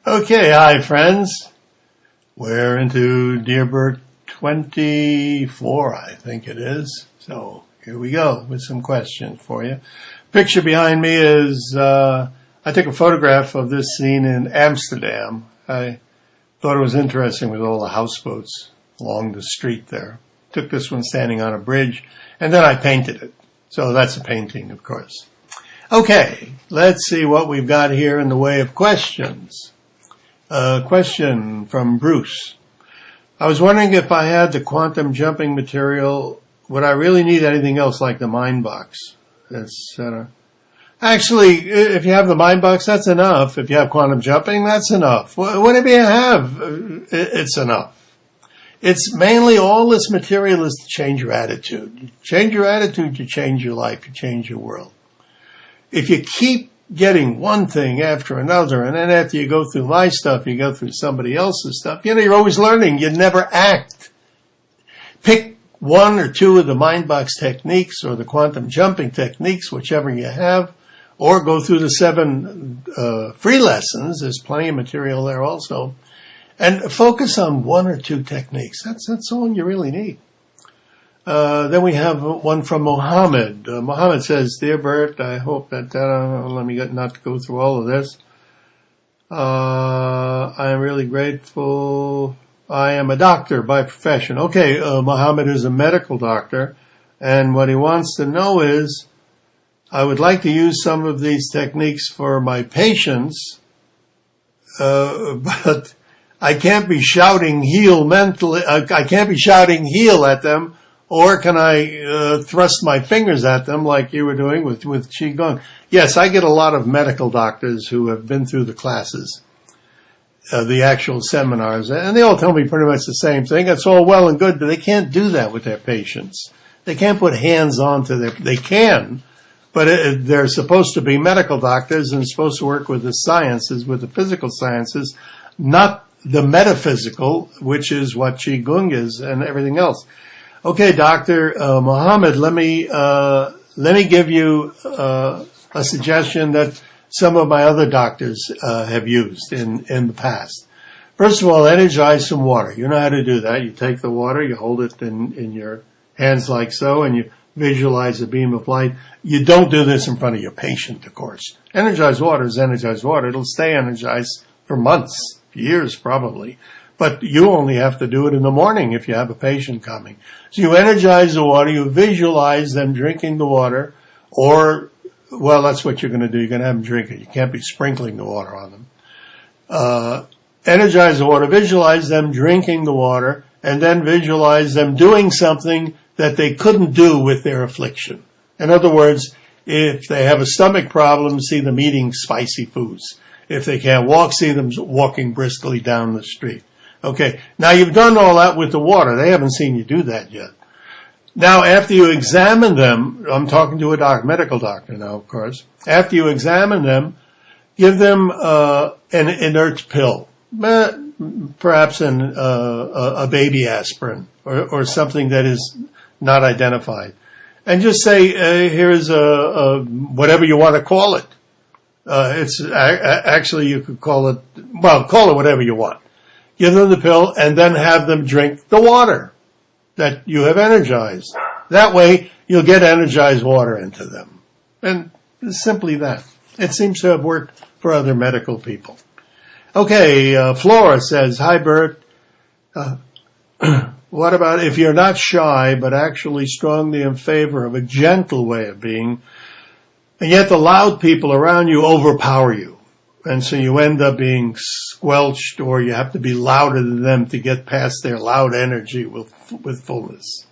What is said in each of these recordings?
Okay, hi friends. We're into Dear Burt 24, I think it is. So here we go with some questions for you. Picture behind me is, I took a photograph of this scene in Amsterdam. I thought it was interesting with all the houseboats along the street there. Took this one standing on a bridge, and then I painted it. So that's a painting, of course. Okay, let's see what we've got here in the way of questions. A question from Bruce. I was wondering if I had the quantum jumping material, would I really need anything else like the mind box, etc.? Actually, if you have the mind box, that's enough. If you have quantum jumping, that's enough. Whatever you have, it's enough. It's mainly all this material is to change your attitude. You change your attitude, you change your life, you change your world. If you keep getting one thing after another, and then after you go through my stuff, you go through somebody else's stuff, you're always learning. You never act. Pick one or two of the mind box techniques or the quantum jumping techniques, whichever you have, or go through the 7 free lessons. There's plenty of material there also. And focus on one or two techniques. That's all you really need. Then we have one from Mohammed. Mohammed says, Dear Burt, I hope that, let me not go through all of this. I am really grateful. I am a doctor by profession. Okay, Mohammed is a medical doctor, and what he wants to know is, I would like to use some of these techniques for my patients, but I can't be shouting heal mentally. I can't be shouting heal at them. Or can I thrust my fingers at them like you were doing with Qigong? Yes, I get a lot of medical doctors who have been through the classes, the actual seminars, and they all tell me pretty much the same thing. It's all well and good, but they can't do that with their patients. They can't put hands onto they can, but they're supposed to be medical doctors and supposed to work with the sciences, with the physical sciences, not the metaphysical, which is what Qigong is and everything else. Okay, Dr. Mohammed, let me give you a suggestion that some of my other doctors have used in the past. First of all, energize some water. You know how to do that. You take the water, you hold it in your hands like so, and you visualize a beam of light. You don't do this in front of your patient, of course. Energized water is energized water. It'll stay energized for months, years probably. But you only have to do it in the morning if you have a patient coming. So you energize the water, you visualize them drinking the water, or, well, that's what you're going to do. You're going to have them drink it. You can't be sprinkling the water on them. Energize the water, visualize them drinking the water, and then visualize them doing something that they couldn't do with their affliction. In other words, if they have a stomach problem, see them eating spicy foods. If they can't walk, see them walking briskly down the street. Okay, now you've done all that with the water. They haven't seen you do that yet. Now, after you examine them, I'm talking to a medical doctor now, of course. After you examine them, give them an inert pill, perhaps a baby aspirin or something that is not identified. And just say, here's whatever you want to call it. Actually, you could call it whatever you want. Give them the pill and then have them drink the water that you have energized. That way, you'll get energized water into them. And it's simply that. It seems to have worked for other medical people. Okay, Flora says, Hi, Burt. What about if you're not shy, but actually strongly in favor of a gentle way of being, and yet the loud people around you overpower you? And so you end up being squelched, or you have to be louder than them to get past their loud energy with fullness.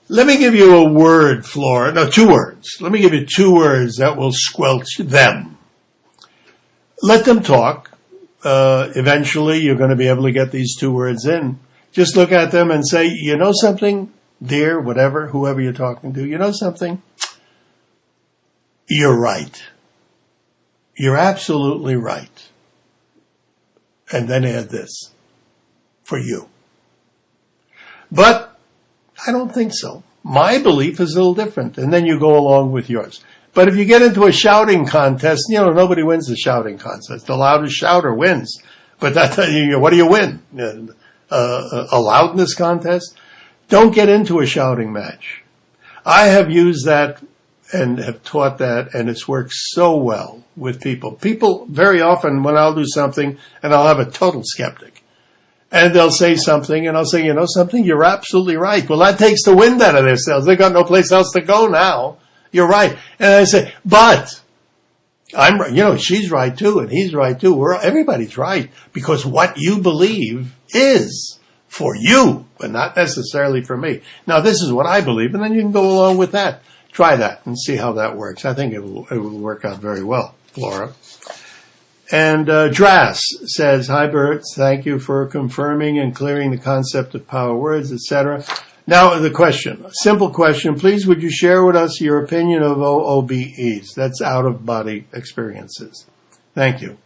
Let me give you a word, Flora. No, 2 words. Let me give you 2 words that will squelch them. Let them talk. Eventually, you're going to be able to get these 2 words in. Just look at them and say, you know something, dear, whatever, whoever you're talking to, you know something? You're right. You're absolutely right. And then add this, for you. But I don't think so. My belief is a little different. And then you go along with yours. But if you get into a shouting contest, nobody wins the shouting contest. The loudest shouter wins. But what do you win? A loudness contest? Don't get into a shouting match. I have used that and have taught that, and it's worked so well with people. People, very often, when I'll do something, and I'll have a total skeptic, and they'll say something, and I'll say, something, you're absolutely right. Well, that takes the wind out of their sails. They've got no place else to go now. You're right. And I say, but she's right too, and he's right too. Everybody's right, because what you believe is for you, but not necessarily for me. Now, this is what I believe, and then you can go along with that. Try that and see how that works. I think it will work out very well, Flora. And Dras says, "Hi, Burt. Thank you for confirming and clearing the concept of power words, etc." Now, the question, simple question. Please, would you share with us your opinion of OOBEs? That's out-of-body experiences. Thank you.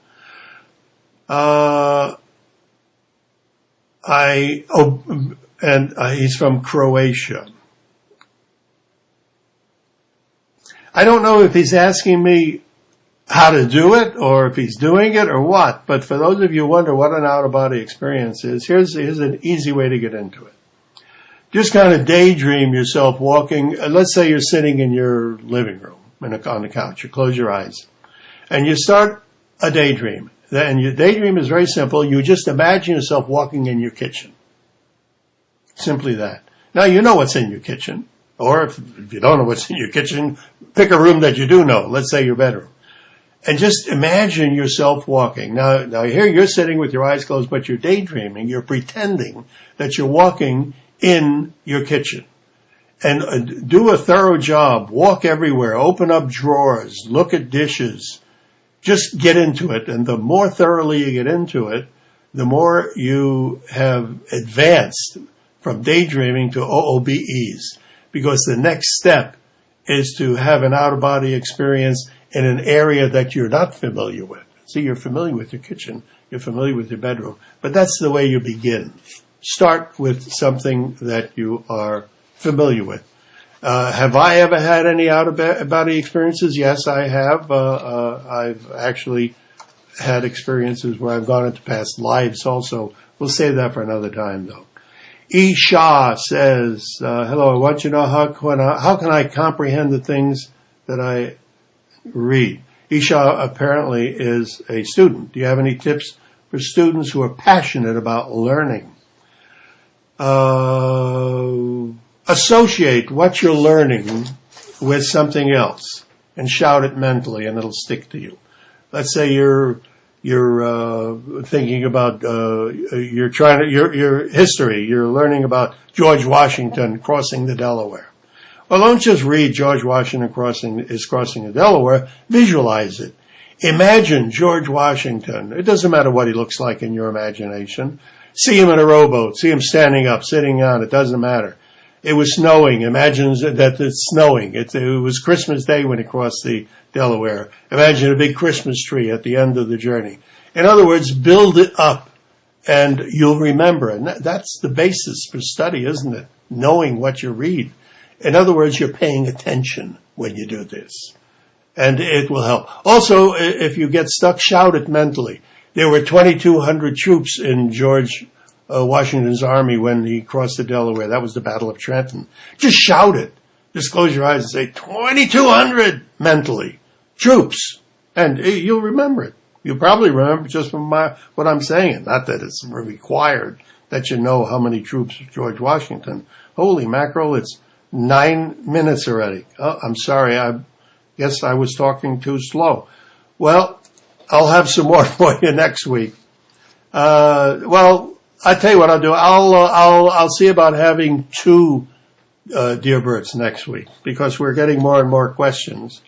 He's from Croatia. I don't know if he's asking me how to do it or if he's doing it or what, but for those of you who wonder what an out-of-body experience is, here's an easy way to get into it. Just kind of daydream yourself walking. Let's say you're sitting in your living room on the couch. You close your eyes and you start a daydream. And your daydream is very simple. You just imagine yourself walking in your kitchen. Simply that. Now, you know what's in your kitchen. Or if you don't know what's in your kitchen, pick a room that you do know. Let's say your bedroom. And just imagine yourself walking. Now here you're sitting with your eyes closed, but you're daydreaming. You're pretending that you're walking in your kitchen. And do a thorough job. Walk everywhere. Open up drawers. Look at dishes. Just get into it. And the more thoroughly you get into it, the more you have advanced from daydreaming to OOBEs. Because the next step is to have an out-of-body experience in an area that you're not familiar with. See, you're familiar with your kitchen, you're familiar with your bedroom, but that's the way you begin. Start with something that you are familiar with. Have I ever had any out-of-body experiences? Yes, I have. I've actually had experiences where I've gone into past lives also. We'll save that for another time, though. Isha says, hello, I want you to know how can I comprehend the things that I read? Isha apparently is a student. Do you have any tips for students who are passionate about learning? Associate what you're learning with something else and shout it mentally and it'll stick to you. Let's say you're thinking about your history. You're learning about George Washington crossing the Delaware. Well, don't just read George Washington crossing the Delaware. Visualize it. Imagine George Washington. It doesn't matter what he looks like in your imagination. See him in a rowboat. See him standing up, sitting down. It doesn't matter. It was snowing. Imagine that it's snowing. It was Christmas Day when he crossed the Delaware. Imagine a big Christmas tree at the end of the journey. In other words, build it up and you'll remember. And that's the basis for study, isn't it? Knowing what you read. In other words, you're paying attention when you do this. And it will help. Also, if you get stuck, shout it mentally. There were 2,200 troops in George Washington's army when he crossed the Delaware. That was the Battle of Trenton. Just shout it. Just close your eyes and say, 2,200 mentally. Troops. And you'll remember it. You'll probably remember just from what I'm saying. Not that it's required that you know how many troops George Washington. Holy mackerel, it's 9 minutes already. Oh, I'm sorry. I guess I was talking too slow. Well, I'll have some more for you next week. Well, I tell you what I'll do. I'll see about having 2 Dear Burts next week because we're getting more and more questions.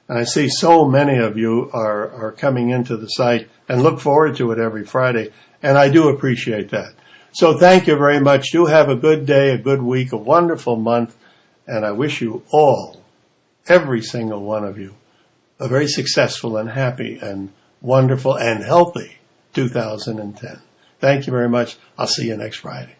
And I see so many of you are coming into the site and look forward to it every Friday. And I do appreciate that. So thank you very much. Do have a good day, a good week, a wonderful month. And I wish you all, every single one of you, a very successful and happy and wonderful and healthy 2010. Thank you very much. I'll see you next Friday.